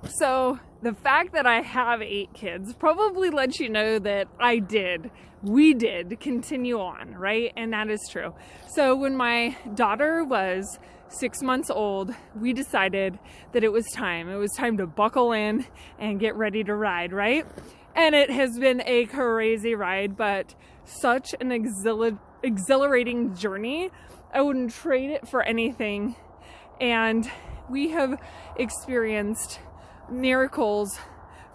So the fact that I have 8 kids probably lets you know that we did continue on, right? And that is true. So when my daughter was 6 months old, we decided that it was time. It was time to buckle in and get ready to ride, right? And it has been a crazy ride, but such an exhilarating journey. I wouldn't trade it for anything. And we have experienced miracles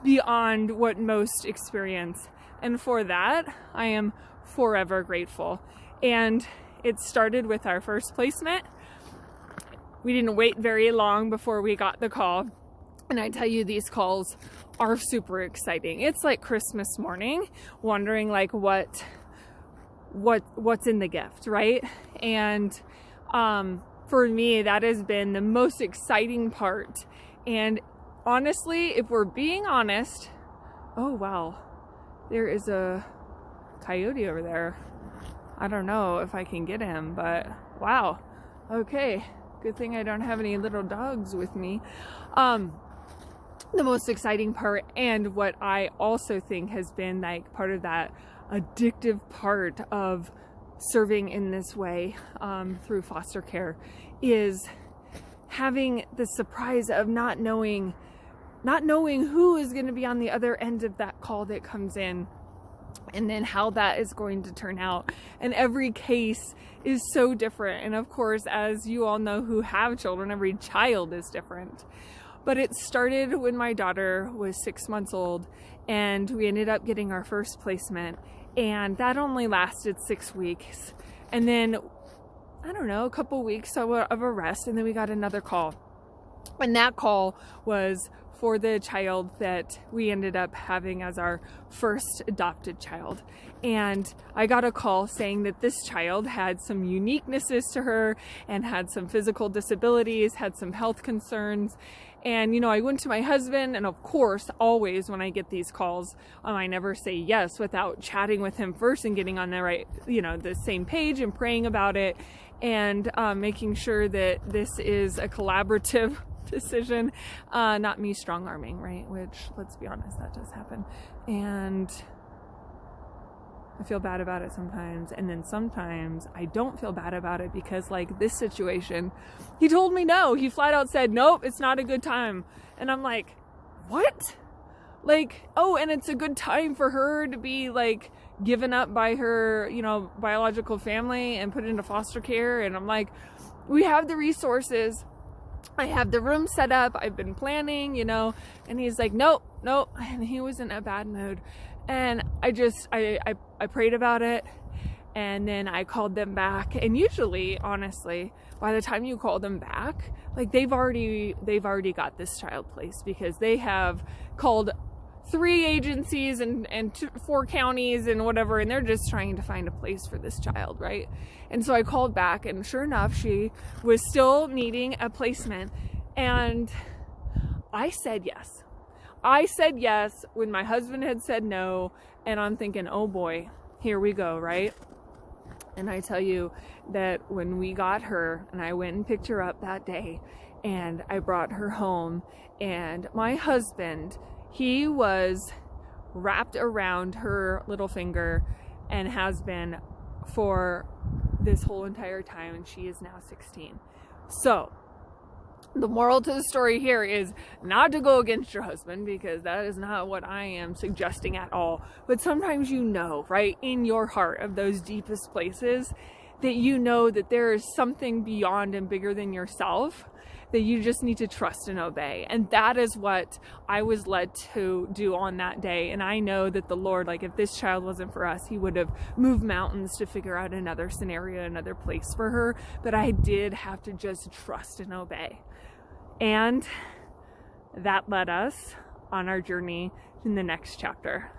beyond what most experience. And for that, I am forever grateful. And it started with our first placement. We didn't wait very long before we got the call. And I tell you, these calls are super exciting. It's like Christmas morning, wondering like what's in the gift, right? And for me, that has been the most exciting part. And honestly, if we're being honest, oh wow, there is a coyote over there. I don't know if I can get him, but wow. Okay, good thing I don't have any little dogs with me. The most exciting part, and what I also think has been like part of that addictive part of serving in this way through foster care, is having the surprise of not knowing who is going to be on the other end of that call that comes in, and then how that is going to turn out. And every case is so different. And of course, as you all know who have children, every child is different. But it started when my daughter was 6 months old, and we ended up getting our first placement, and that only lasted 6 weeks. And then, I don't know, a couple weeks of a rest, and then we got another call. And that call was for the child that we ended up having as our first adopted child. And I got a call saying that this child had some uniquenesses to her and had some physical disabilities, had some health concerns. And, you know, I went to my husband, and of course, always when I get these calls, I never say yes without chatting with him first and getting on the right, the same page and praying about it, and making sure that this is a collaborative decision, not me strong-arming, right? Which, let's be honest, that does happen. And I feel bad about it sometimes, and then sometimes I don't feel bad about it, because like this situation, he told me no. He flat out said, nope, it's not a good time. And I'm like, what? Like, oh, and it's a good time for her to be like given up by her, biological family and put into foster care. And I'm like, we have the resources. I have the room set up. I've been planning, and he's like, nope. And he was in a bad mood. And I prayed about it, and then I called them back. And usually, honestly, by the time you call them back, like they've already got this child placed, because they have called 3 agencies and 4 counties and whatever, and they're just trying to find a place for this child, right? And so I called back, and sure enough, she was still needing a placement, and I said yes. I said yes when my husband had said no, and I'm thinking, oh boy, here we go, right? And I tell you that when we got her, and I went and picked her up that day, and I brought her home, and my husband, he was wrapped around her little finger and has been for this whole entire time, and she is now 16. So the moral to the story here is not to go against your husband, because that is not what I am suggesting at all. But sometimes right, in your heart of those deepest places, that that there is something beyond and bigger than yourself, that you just need to trust and obey. And that is what I was led to do on that day. And I know that the Lord, like if this child wasn't for us, he would have moved mountains to figure out another scenario, another place for her. But I did have to just trust and obey. And that led us on our journey in the next chapter.